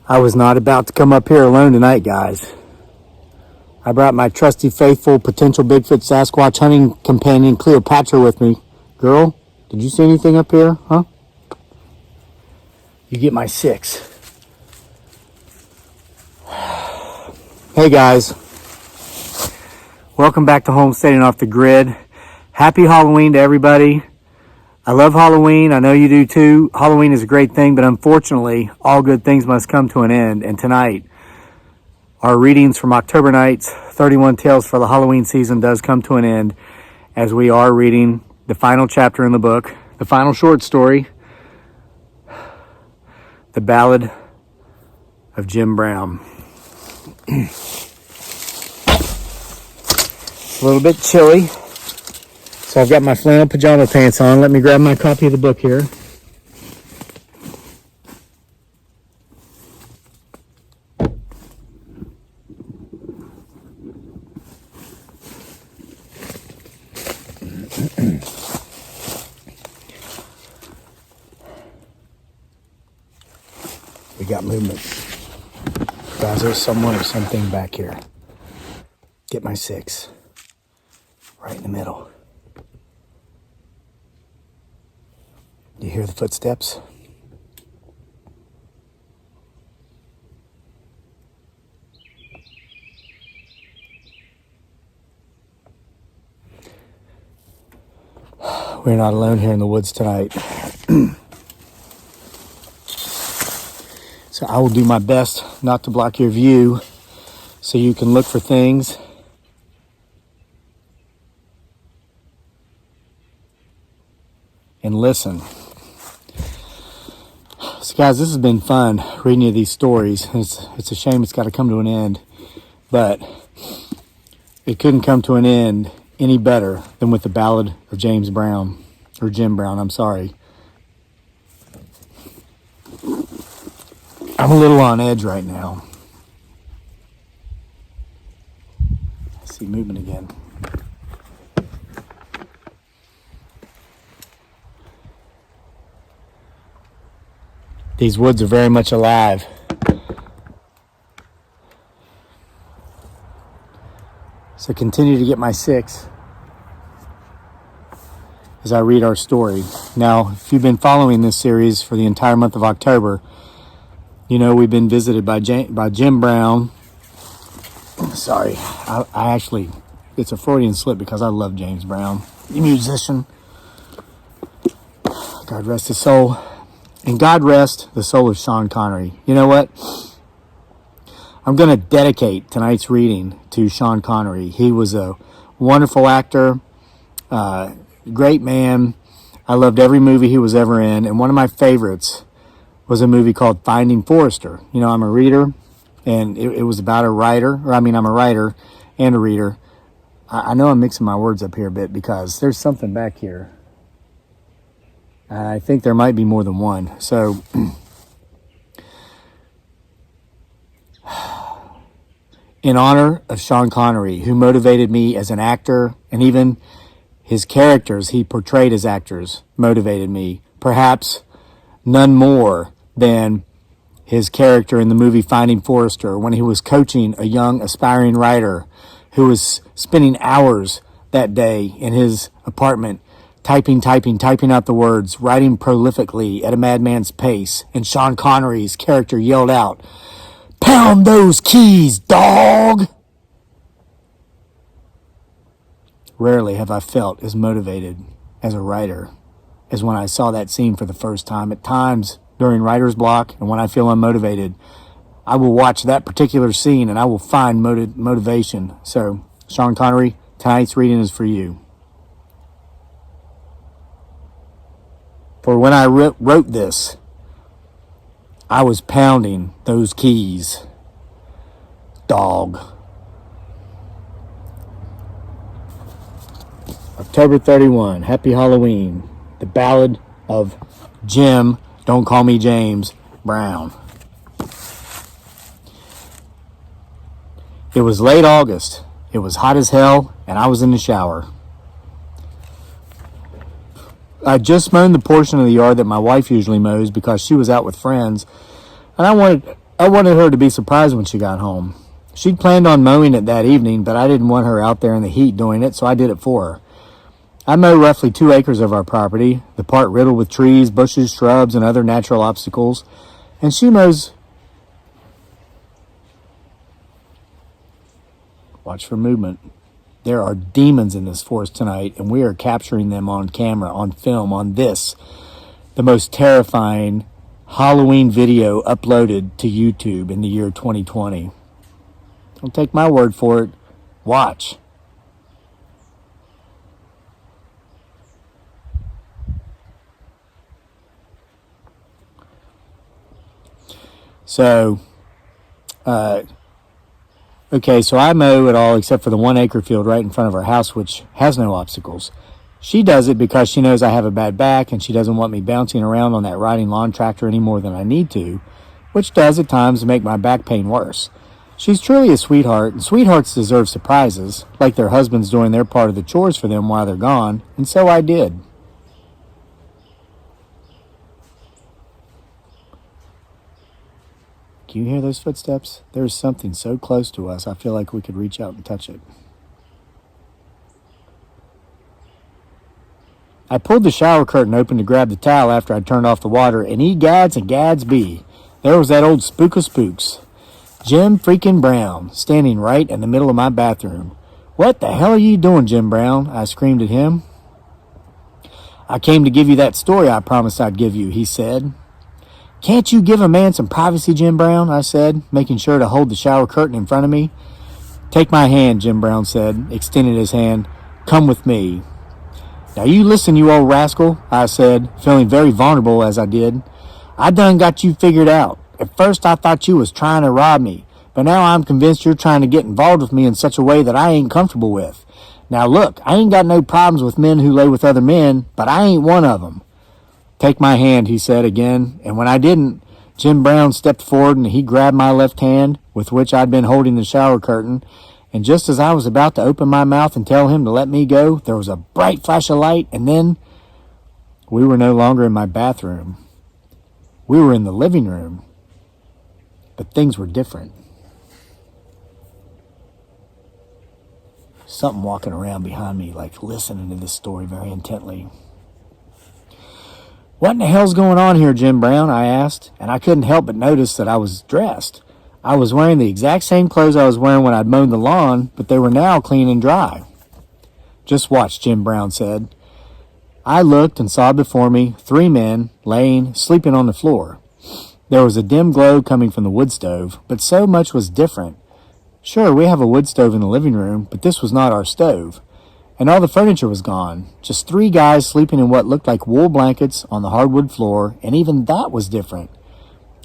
I was not about to come up here alone tonight, guys. I brought my trusty, faithful, potential Bigfoot Sasquatch hunting companion, Cleopatra, with me. Girl, did you see anything up here, huh? You get my 6. Hey, guys. Welcome back to Homesteading Off the Grid. Happy Halloween to everybody. I love Halloween. I know you do too. Halloween is a great thing, but unfortunately, all good things must come to an end. And tonight, our readings from October Night's 31 Tales for the Halloween season does come to an end, as we are reading the final chapter in the book, the final short story, The Ballad of Jim Brown. It's a little bit chilly, so I've got my flannel pajama pants on. Let me grab my copy of the book here. We got movement. Guys, there's someone or something back here. Get my 6. Right in the middle. You hear the footsteps? We're not alone here in the woods tonight. So I will do my best not to block your view so you can look for things. And listen. So guys, this has been fun reading you these stories. It's a shame it's got to come to an end, but it couldn't come to an end any better than with the Ballad of James Brown, or Jim Brown, I'm sorry. I'm a little on edge right now. I see movement again. These woods are very much alive. So continue to get my 6 as I read our story. Now, if you've been following this series for the entire month of October, you know we've been visited by Jim Brown. Sorry, I actually, it's a Freudian slip because I love James Brown, the musician. God rest his soul. And God rest the soul of Sean Connery. You know what? I'm going to dedicate tonight's reading to Sean Connery. He was a wonderful actor, great man. I loved every movie he was ever in. And one of my favorites was a movie called Finding Forrester. You know, I'm a reader, and it was about a writer. I'm a writer and a reader. I know I'm mixing my words up here a bit because there's something back here. I think there might be more than one. So, in honor of Sean Connery, who motivated me as an actor, and even his characters he portrayed as actors motivated me, perhaps none more than his character in the movie Finding Forrester, when he was coaching a young aspiring writer who was spending hours that day in his apartment typing out the words, writing prolifically at a madman's pace, and Sean Connery's character yelled out, "Pound those keys, dog!" Rarely have I felt as motivated as a writer as when I saw that scene for the first time. At times, during writer's block, and when I feel unmotivated, I will watch that particular scene and I will find motivation. So, Sean Connery, tonight's reading is for you. For when I wrote this, I was pounding those keys, dog. October 31, Happy Halloween. The Ballad of Jim, don't call me James, Brown. It was late August. It was hot as hell, and I was in the shower. I just mown the portion of the yard that my wife usually mows because she was out with friends, and I I wanted her to be surprised when she got home. She'd planned on mowing it that evening, but I didn't want her out there in the heat doing it, so I did it for her. I mow roughly 2 acres of our property, the part riddled with trees, bushes, shrubs, and other natural obstacles, and she mows. Watch for movement. There are demons in this forest tonight, and we are capturing them on camera, on film, on this, the most terrifying Halloween video uploaded to YouTube in the year 2020. Don't take my word for it. Watch. So, okay, so I mow it all except for the 1 acre field right in front of our house, which has no obstacles. She does it because she knows I have a bad back and she doesn't want me bouncing around on that riding lawn tractor any more than I need to, which does at times make my back pain worse. She's truly a sweetheart, and sweethearts deserve surprises, like their husbands doing their part of the chores for them while they're gone, and so I did. Can you hear those footsteps? There's something so close to us, I feel like we could reach out and touch it. I pulled the shower curtain open to grab the towel after I turned off the water, and egads and gads be, there was that old spook of spooks, Jim freaking Brown, standing right in the middle of my bathroom. "What the hell are you doing, Jim Brown?" I screamed at him. "I came to give you that story I promised I'd give you," he said. "Can't you give a man some privacy, Jim Brown?" I said, making sure to hold the shower curtain in front of me. "Take my hand," Jim Brown said, extending his hand. "Come with me." "Now you listen, you old rascal," I said, feeling very vulnerable as I did. "I done got you figured out. At first I thought you was trying to rob me, but now I'm convinced you're trying to get involved with me in such a way that I ain't comfortable with. Now look, I ain't got no problems with men who lay with other men, but I ain't one of them." "Take my hand," he said again, and when I didn't, Jim Brown stepped forward and he grabbed my left hand, with which I'd been holding the shower curtain, and just as I was about to open my mouth and tell him to let me go, there was a bright flash of light, and then we were no longer in my bathroom. We were in the living room, but things were different. Something walking around behind me, like listening to this story very intently. "What in the hell's going on here, Jim Brown?" I asked, and I couldn't help but notice that I was dressed. I was wearing the exact same clothes I was wearing when I'd mown the lawn, but they were now clean and dry. "Just watch," Jim Brown said. I looked and saw before me 3 men laying, sleeping on the floor. There was a dim glow coming from the wood stove, but so much was different. Sure, we have a wood stove in the living room, but this was not our stove. And all the furniture was gone. Just 3 guys sleeping in what looked like wool blankets on the hardwood floor, and even that was different.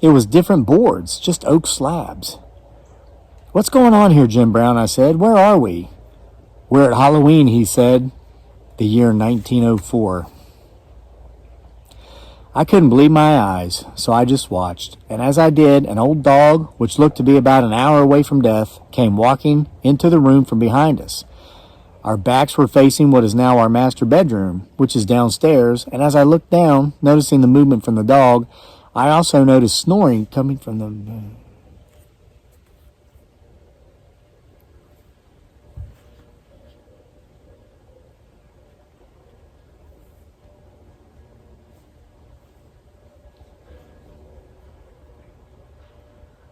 It was different boards, just oak slabs. "What's going on here, Jim Brown?" I said. "Where are we?" "We're at Halloween," he said. The year 1904. I couldn't believe my eyes, so I just watched. And as I did, an old dog, which looked to be about an hour away from death, came walking into the room from behind us. Our backs were facing what is now our master bedroom, which is downstairs, and as I looked down, noticing the movement from the dog, I also noticed snoring coming from the...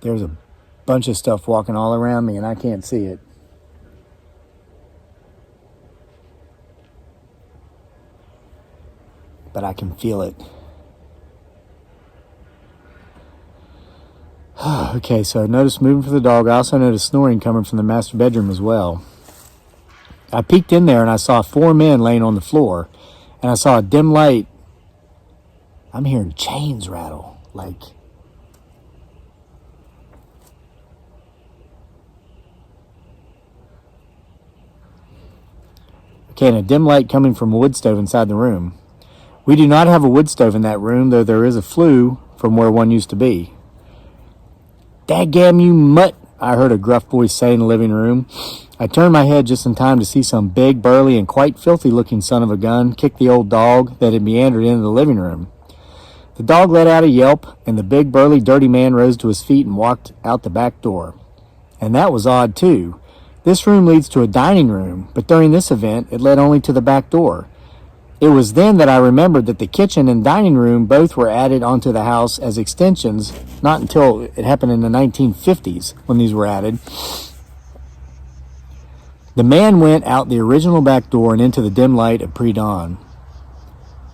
There's a bunch of stuff walking all around me, and I can't see it. But I can feel it. Okay, so I noticed moving for the dog. I also noticed snoring coming from the master bedroom as well. I peeked in there and I saw 4 men laying on the floor, and I saw a dim light. I'm hearing chains rattle, like... Okay, and a dim light coming from a wood stove inside the room. We do not have a wood stove in that room, though there is a flue from where one used to be. "Daggam you mutt," I heard a gruff voice say in the living room. I turned my head just in time to see some big, burly, and quite filthy-looking son of a gun kick the old dog that had meandered into the living room. The dog let out a yelp, and the big, burly, dirty man rose to his feet and walked out the back door. And that was odd, too. This room leads to a dining room, but during this event, it led only to the back door. It was then that I remembered that the kitchen and dining room both were added onto the house as extensions, not until it happened in the 1950s when these were added. The man went out the original back door and into the dim light of pre-dawn.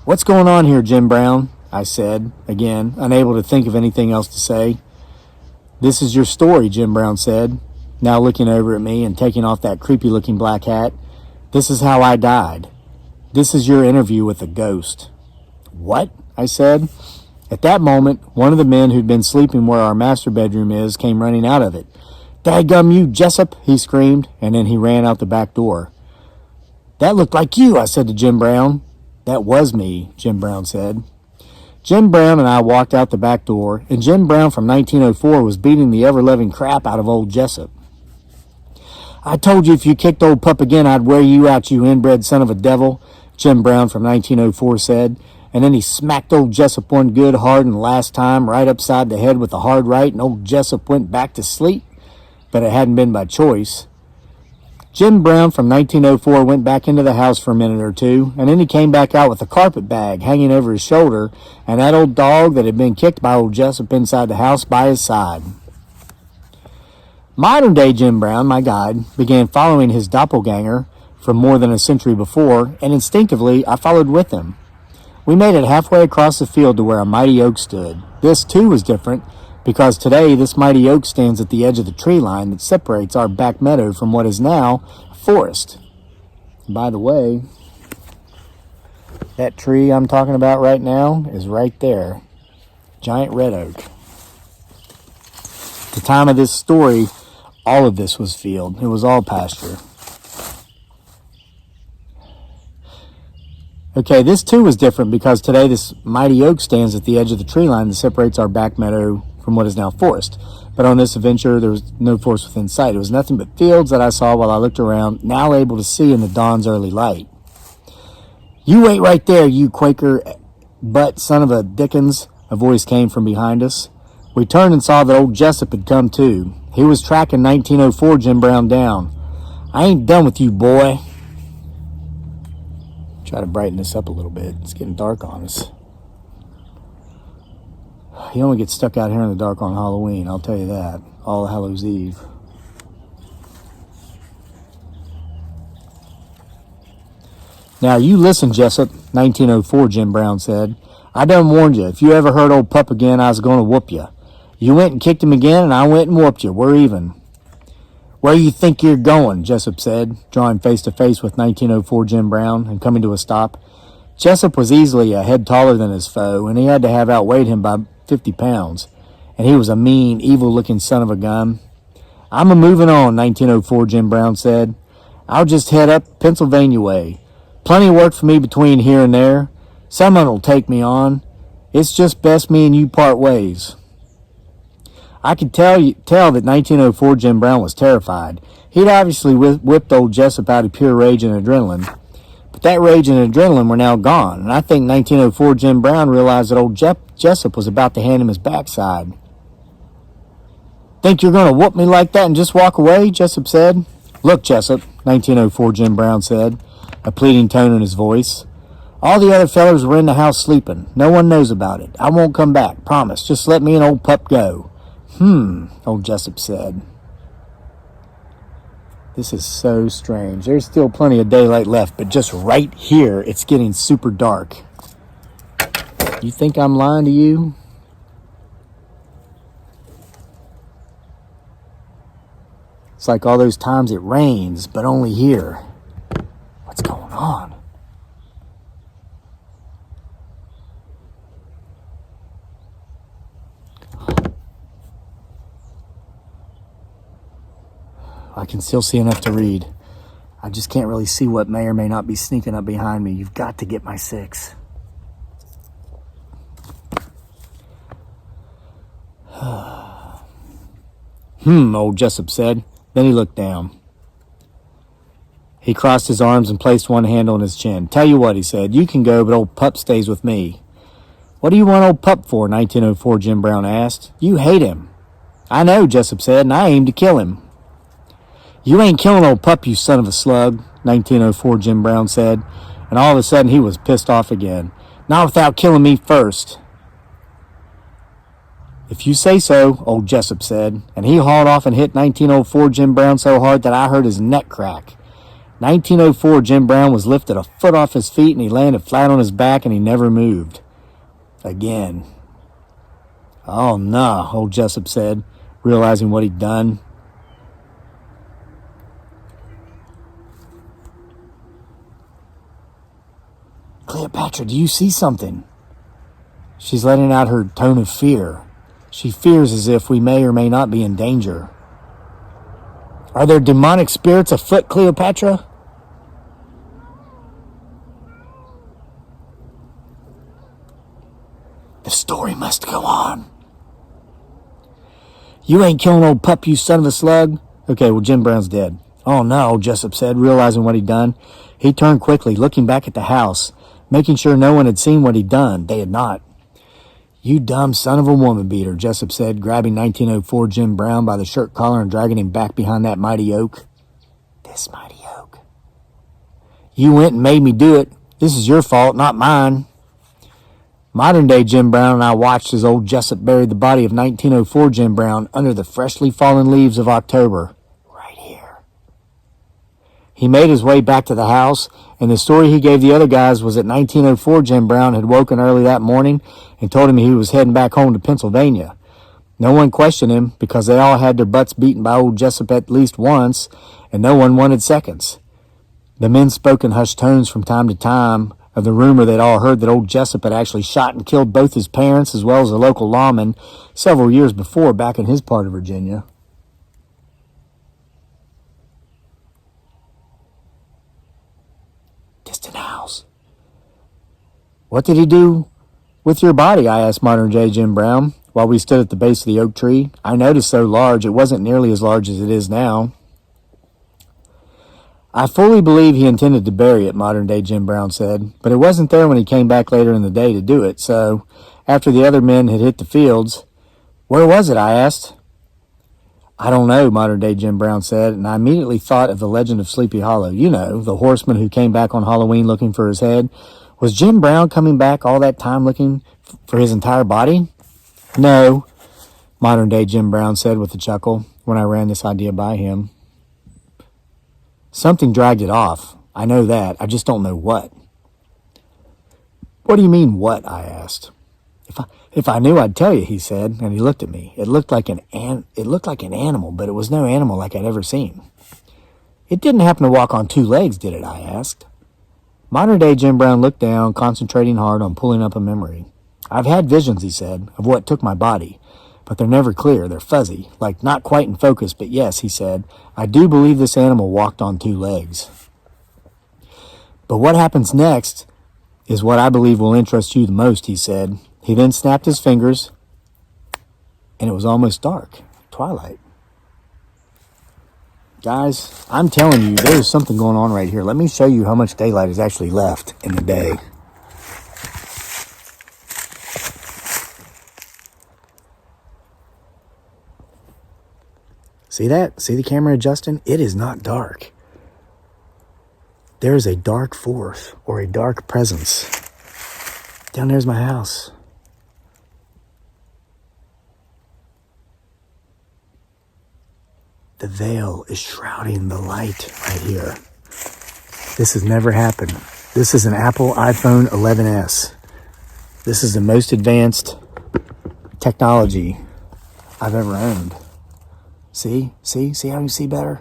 "What's going on here, Jim Brown?" I said, again, unable to think of anything else to say. "This is your story," Jim Brown said, now looking over at me and taking off that creepy-looking black hat. "This is how I died. This is your interview with a ghost." "What?" I said. At that moment, one of the men who'd been sleeping where our master bedroom is came running out of it. "Dadgum you, Jessup!" he screamed, and then he ran out the back door. "That looked like you," I said to Jim Brown. "That was me," Jim Brown said. Jim Brown and I walked out the back door, and Jim Brown from 1904 was beating the ever-loving crap out of old Jessup. "I told you if you kicked old pup again, I'd wear you out, you inbred son of a devil," Jim Brown from 1904 said, and then he smacked old Jessup one good, hard, and last time right upside the head with a hard right, and old Jessup went back to sleep. But it hadn't been by choice. Jim Brown from 1904 went back into the house for a minute or two, and then he came back out with a carpet bag hanging over his shoulder and that old dog that had been kicked by old Jessup inside the house by his side. Modern-day Jim Brown, my guide, began following his doppelganger from more than a century before, and instinctively I followed with him. We made it halfway across the field to where a mighty oak stood. This, too, was different, because today this mighty oak stands at the edge of the tree line that separates our back meadow from what is now a forest. By the way, that tree I'm talking about right now is right there. Giant red oak. At the time of this story, all of this was field. It was all pasture. Okay, this too was different because today this mighty oak stands at the edge of the tree line that separates our back meadow from what is now forest. But on this adventure, there was no forest within sight. It was nothing but fields that I saw while I looked around, now able to see in the dawn's early light. "You wait right there, you Quaker butt son of a Dickens," a voice came from behind us. We turned and saw that old Jessup had come too. He was tracking 1904 Jim Brown down. "I ain't done with you, boy." Try to brighten this up a little bit. It's getting dark on us. You only get stuck out here in the dark on Halloween, I'll tell you that. All Hallows Eve. "Now you listen, Jessup," 1904 Jim Brown said. "I done warned you. If you ever hurt old pup again, I was going to whoop you. You went and kicked him again, and I went and whooped you. We're even." "Where you think you're going?" Jessup said, drawing face to face with 1904 Jim Brown and coming to a stop. Jessup was easily a head taller than his foe, and he had to have outweighed him by 50 pounds. And he was a mean, evil-looking son of a gun. "I'm a-moving on," 1904 Jim Brown said. "I'll just head up Pennsylvania way. Plenty of work for me between here and there. Someone'll take me on. It's just best me and you part ways." I could tell that 1904 Jim Brown was terrified. He'd obviously whipped old Jessup out of pure rage and adrenaline. But that rage and adrenaline were now gone, and I think 1904 Jim Brown realized that old Jessup was about to hand him his backside. "Think you're going to whoop me like that and just walk away?" Jessup said. "Look, Jessup," 1904 Jim Brown said, a pleading tone in his voice. "All the other fellers were in the house sleeping. No one knows about it. I won't come back, promise. Just let me and old pup go." Old Jessup said. This is so strange. There's still plenty of daylight left, but just right here, it's getting super dark. You think I'm lying to you? It's like all those times it rains, but only here. What's going on? I can still see enough to read. I just can't really see what may or may not be sneaking up behind me. You've got to get my 6. Old Jessup said. Then he looked down. He crossed his arms and placed one hand on his chin. "Tell you what," he said, "you can go, but old pup stays with me." What do you want old pup for? 1904 Jim Brown asked. You hate him. I know, Jessup said, and I aim to kill him. You ain't killing old pup, you son of a slug, 1904 Jim Brown said, and all of a sudden he was pissed off again. Not without killing me first. If you say so, old Jessup said, and he hauled off and hit 1904 Jim Brown so hard that I heard his neck crack. 1904 Jim Brown was lifted a foot off his feet and he landed flat on his back and he never moved. Again. Oh, no, old Jessup said, realizing what he'd done. Cleopatra, do you see something? She's letting out her tone of fear. She fears as if we may or may not be in danger. Are there demonic spirits afoot, Cleopatra? The story must go on. You ain't killing old pup, you son of a slug. Okay, well, Jim Brown's dead. Oh, no, Jessup said, realizing what he'd done. He turned quickly, looking back at the house, making sure no one had seen what he'd done. They had not. You dumb son of a woman beater, Jessup said, grabbing 1904 Jim Brown by the shirt collar and dragging him back behind that mighty oak. This mighty oak. You went and made me do it. This is your fault, not mine. Modern-day Jim Brown and I watched as old Jessup buried the body of 1904 Jim Brown under the freshly fallen leaves of October. Right here. He made his way back to the house, and the story he gave the other guys was that 1904 Jim Brown had woken early that morning and told him he was heading back home to Pennsylvania. No one questioned him because they all had their butts beaten by old Jessup at least once, and no one wanted seconds. The men spoke in hushed tones from time to time of the rumor they'd all heard that old Jessup had actually shot and killed both his parents as well as a local lawman several years before back in his part of Virginia. Distant house. What did he do with your body? I asked modern-day Jim Brown while we stood at the base of the oak tree. I noticed so large, it wasn't nearly as large as it is now. I fully believe he intended to bury it, modern-day Jim Brown said, but it wasn't there when he came back later in the day to do it, so after the other men had hit the fields, where was it, I asked. I don't know, modern-day Jim Brown said, and I immediately thought of the legend of Sleepy Hollow. You know, the horseman who came back on Halloween looking for his head. Was Jim Brown coming back all that time looking for his entire body? No, modern-day Jim Brown said with a chuckle when I ran this idea by him. Something dragged it off. I know that. I just don't know what. What do you mean, what? I asked. If I knew, I'd tell you, he said, and he looked at me. It looked like an animal, but it was no animal like I'd ever seen. It didn't happen to walk on two legs, did it? I asked. Modern-day Jim Brown looked down, concentrating hard on pulling up a memory. I've had visions, he said, of what took my body. But they're never clear. They're fuzzy, like not quite in focus, but yes, he said, I do believe this animal walked on two legs. But what happens next is what I believe will interest you the most, he said. He then snapped his fingers, and it was almost dark, twilight. Guys, I'm telling you, there's something going on right here. Let me show you how much daylight is actually left in the day. See that? See the camera adjusting? It is not dark. There is a dark force or a dark presence. Down there's my house. The veil is shrouding the light right here. This has never happened. This is an Apple iPhone 11s. This is the most advanced technology I've ever owned. See how you see better?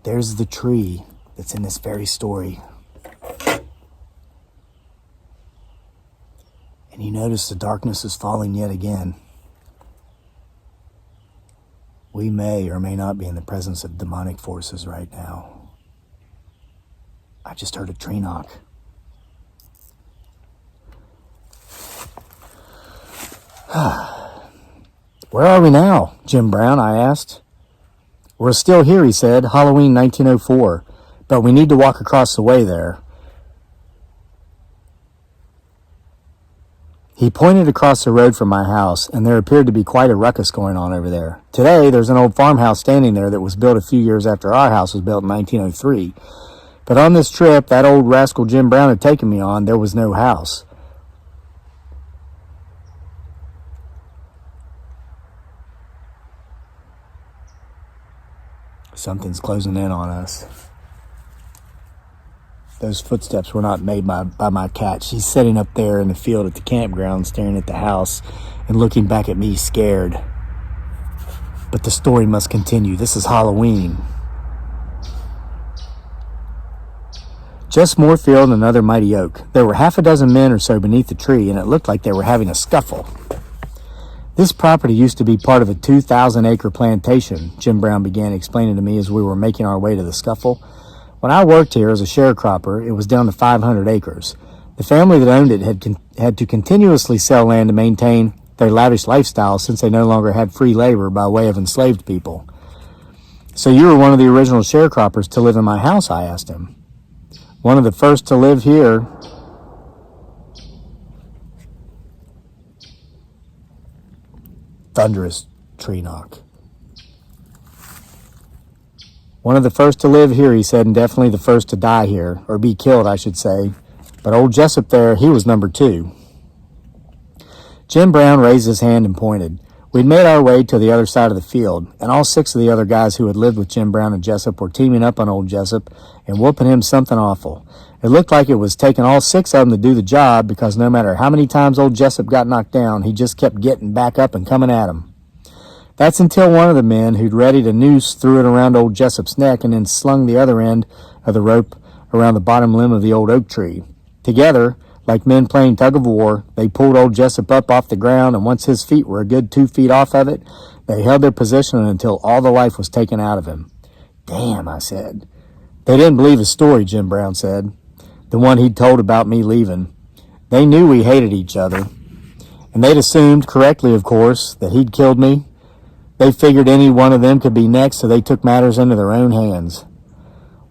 There's the tree that's in this very story. And you notice the darkness is falling yet again. We may or may not be in the presence of demonic forces right now. I just heard a tree knock. Where are we now, Jim Brown? I asked. We're still here, he said, Halloween 1904, but we need to walk across the way there. He pointed across the road from my house, and there appeared to be quite a ruckus going on over there. Today, there's an old farmhouse standing there that was built a few years after our house was built in 1903. But on this trip that old rascal Jim Brown had taken me on, there was no house. Something's closing in on us. Those footsteps were not made by my cat. She's sitting up there in the field at the campground, staring at the house and looking back at me scared. But the story must continue. This is Halloween. Just more field and another mighty oak. There were half a dozen men or so beneath the tree, and it looked like they were having a scuffle. This property used to be part of a 2,000-acre plantation, Jim Brown began explaining to me as we were making our way to the scuffle. When I worked here as a sharecropper, it was down to 500 acres. The family that owned it had to continuously sell land to maintain their lavish lifestyle since they no longer had free labor by way of enslaved people. So you were one of the original sharecroppers to live in my house, I asked him. One of the first to live here. Thunderous tree knock. One of the first to live here, he said, and definitely the first to die here, or be killed, I should say. But old Jessup there, he was number 2. Jim Brown raised his hand and pointed. We'd made our way to the other side of the field, and all 6 of the other guys who had lived with Jim Brown and Jessup were teaming up on old Jessup and whooping him something awful. It looked like it was taking all 6 of them to do the job, because no matter how many times old Jessup got knocked down, he just kept getting back up and coming at him. That's until one of the men who'd readied a noose threw it around old Jessup's neck and then slung the other end of the rope around the bottom limb of the old oak tree. Together, like men playing tug-of-war, they pulled old Jessup up off the ground, and once his feet were a good 2 feet off of it, they held their position until all the life was taken out of him. Damn, I said. They didn't believe his story, Jim Brown said, the one he'd told about me leaving. They knew we hated each other, and they'd assumed, correctly of course, that he'd killed me. They figured any one of them could be next, so they took matters into their own hands.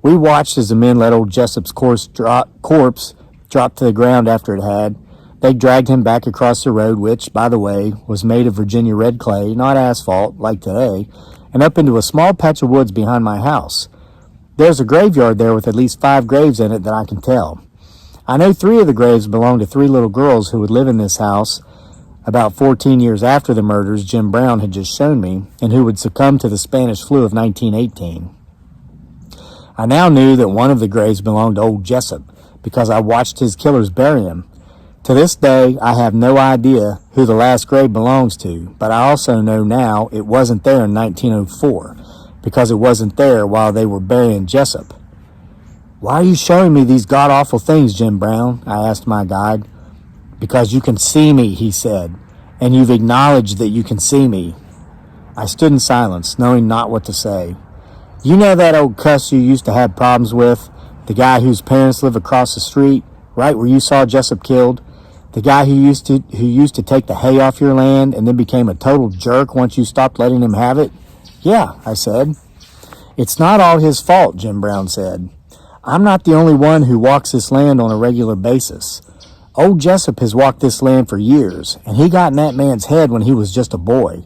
We watched as the men let old Jessup's corpse drop to the ground after it had. They dragged him back across the road, which, by the way, was made of Virginia red clay, not asphalt, like today, and up into a small patch of woods behind my house. There's a graveyard there with at least 5 graves in it that I can tell. I know 3 of the graves belong to 3 little girls who would live in this house about 14 years after the murders Jim Brown had just shown me, and who would succumb to the Spanish flu of 1918. I now knew that one of the graves belonged to old Jessup, because I watched his killers bury him. To this day, I have no idea who the last grave belongs to, but I also know now it wasn't there in 1904, because it wasn't there while they were burying Jessup. Why are you showing me these god-awful things, Jim Brown? I asked my guide. Because you can see me, he said, and you've acknowledged that you can see me. I stood in silence, knowing not what to say. You know that old cuss you used to have problems with? The guy whose parents live across the street, right where you saw Jessup killed? The guy who used to take the hay off your land and then became a total jerk once you stopped letting him have it? Yeah, I said. It's not all his fault, Jim Brown said. I'm not the only one who walks this land on a regular basis. Old Jessup has walked this land for years, and he got in that man's head when he was just a boy.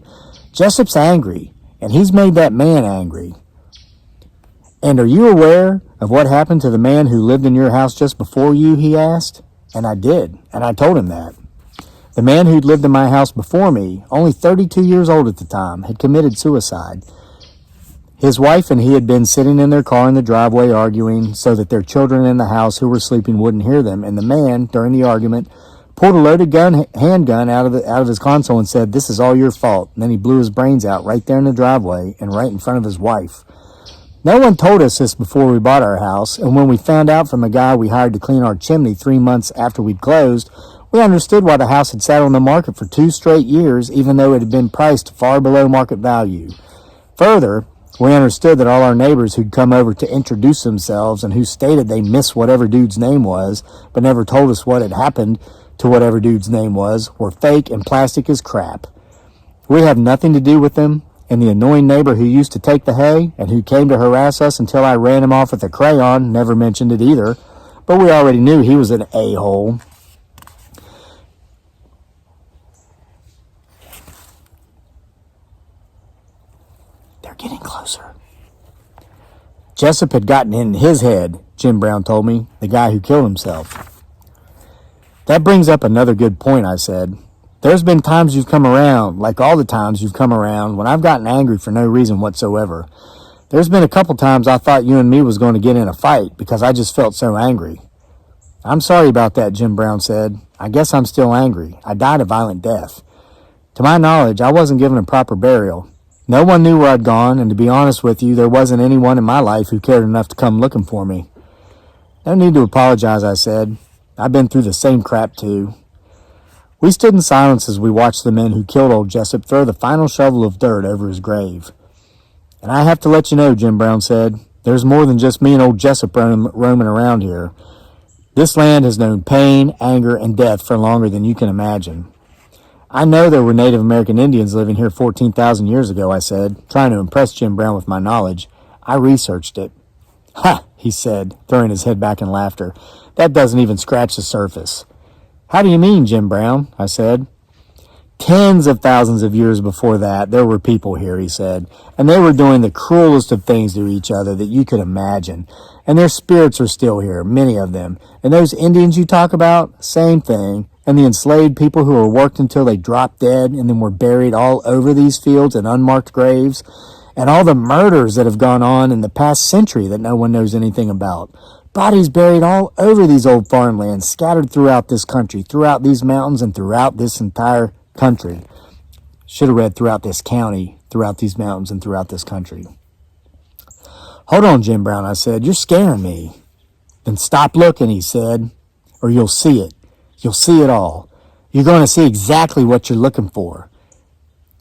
Jessup's angry, and he's made that man angry. And are you aware of what happened to the man who lived in your house just before you, he asked? And I did, and I told him that. The man who'd lived in my house before me, only 32 years old at the time, had committed suicide. His wife and he had been sitting in their car in the driveway arguing so that their children in the house who were sleeping wouldn't hear them, and the man, during the argument, pulled a loaded handgun out of his console and said, "This is all your fault." And then he blew his brains out right there in the driveway and right in front of his wife. No one told us this before we bought our house, and when we found out from a guy we hired to clean our chimney 3 months after we'd closed, we understood why the house had sat on the market for 2 straight years, even though it had been priced far below market value. Further, we understood that all our neighbors who'd come over to introduce themselves and who stated they missed whatever dude's name was, but never told us what had happened to whatever dude's name was, were fake and plastic as crap. We have nothing to do with them, and the annoying neighbor who used to take the hay and who came to harass us until I ran him off with a crayon never mentioned it either, but we already knew he was an a-hole. They're getting closer. Jessup had gotten in his head, Jim Brown told me, the guy who killed himself. That brings up another good point, I said. There's been times you've come around, like all the times you've come around, when I've gotten angry for no reason whatsoever. There's been a couple times I thought you and me was going to get in a fight because I just felt so angry. I'm sorry about that, Jim Brown said. I guess I'm still angry. I died a violent death. To my knowledge, I wasn't given a proper burial. No one knew where I'd gone, and to be honest with you, there wasn't anyone in my life who cared enough to come looking for me. No need to apologize, I said. I've been through the same crap too. We stood in silence as we watched the men who killed old Jessup throw the final shovel of dirt over his grave. And I have to let you know, Jim Brown said, there's more than just me and old Jessup roaming around here. This land has known pain, anger, and death for longer than you can imagine. I know there were Native American Indians living here 14,000 years ago, I said, trying to impress Jim Brown with my knowledge. I researched it. Ha, he said, throwing his head back in laughter. That doesn't even scratch the surface. How do you mean, Jim Brown? I said. Tens of thousands of years before that, there were people here, he said, and they were doing the cruelest of things to each other that you could imagine. And their spirits are still here, many of them. And those Indians you talk about, same thing. And the enslaved people who were worked until they dropped dead and then were buried all over these fields in unmarked graves. And all the murders that have gone on in the past century that no one knows anything about. Bodies buried all over these old farmlands, scattered throughout this country, throughout these mountains, and throughout this entire country. Should have read throughout this county, throughout these mountains, and throughout this country. Hold on, Jim Brown, I said. You're scaring me. Then stop looking, he said, or you'll see it. You'll see it all. You're going to see exactly what you're looking for.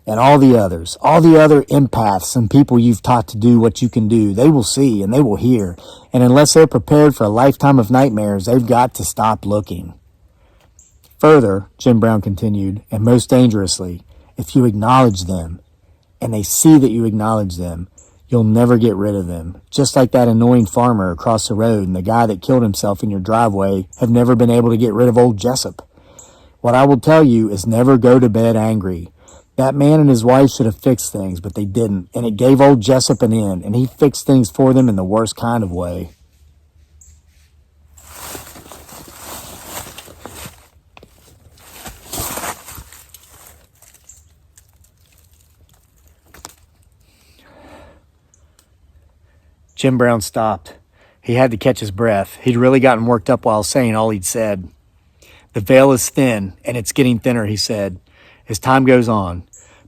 And all the other empaths and people you've taught to do what you can do, they will see and they will hear. And unless they're prepared for a lifetime of nightmares, they've got to stop looking. Further, Jim Brown continued, and most dangerously, if you acknowledge them, and they see that you acknowledge them, you'll never get rid of them. Just like that annoying farmer across the road and the guy that killed himself in your driveway have never been able to get rid of old Jessup. What I will tell you is never go to bed angry. That man and his wife should have fixed things, but they didn't, and it gave old Jessup an end, and he fixed things for them in the worst kind of way. Jim Brown stopped. He had to catch his breath. He'd really gotten worked up while saying all he'd said. The veil is thin, and it's getting thinner, he said, as time goes on.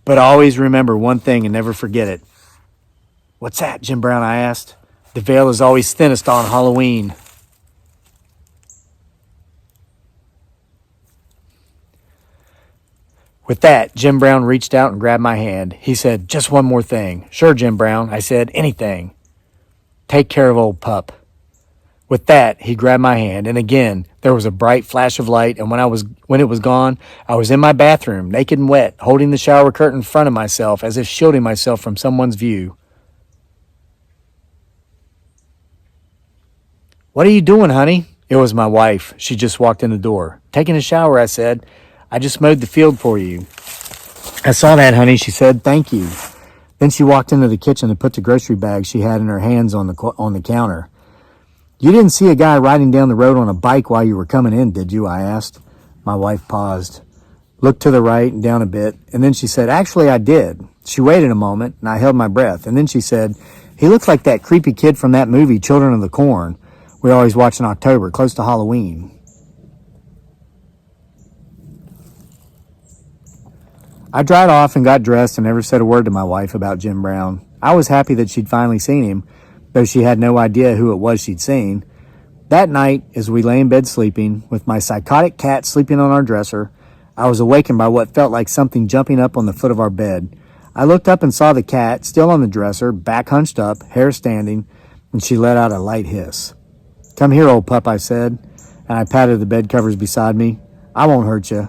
But always remember one thing and never forget it. What's that, Jim Brown, I asked. The veil is always thinnest on Halloween. With that, Jim Brown reached out and grabbed my hand. He said, just one more thing. Sure, Jim Brown, I said, anything. Take care of old pup. With that, he grabbed my hand, and again, there was a bright flash of light, and when it was gone, I was in my bathroom, naked and wet, holding the shower curtain in front of myself as if shielding myself from someone's view. What are you doing, honey? It was my wife. She just walked in the door. Taking a shower, I said. I just mowed the field for you. I saw that, honey, she said. Thank you. Then she walked into the kitchen and put the grocery bag she had in her hands on the counter. You didn't see a guy riding down the road on a bike while you were coming in, did you? I asked. My wife paused, looked to the right and down a bit, and then she said, actually, I did. She waited a moment, and I held my breath. And then she said, he looks like that creepy kid from that movie, Children of the Corn, we always watch in October, close to Halloween. I dried off and got dressed and never said a word to my wife about Jim Brown. I was happy that she'd finally seen him, though she had no idea who it was she'd seen. That night, as we lay in bed sleeping, with my psychotic cat sleeping on our dresser, I was awakened by what felt like something jumping up on the foot of our bed. I looked up and saw the cat, still on the dresser, back hunched up, hair standing, and she let out a light hiss. Come here, old pup, I said, and I patted the bed covers beside me. I won't hurt you.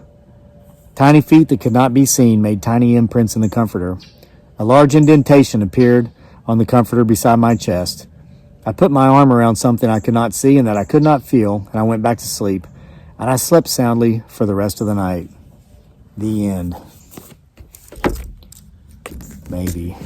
Tiny feet that could not be seen made tiny imprints in the comforter. A large indentation appeared on the comforter beside my chest. I put my arm around something I could not see and that I could not feel, and I went back to sleep. And I slept soundly for the rest of the night. The end. Maybe.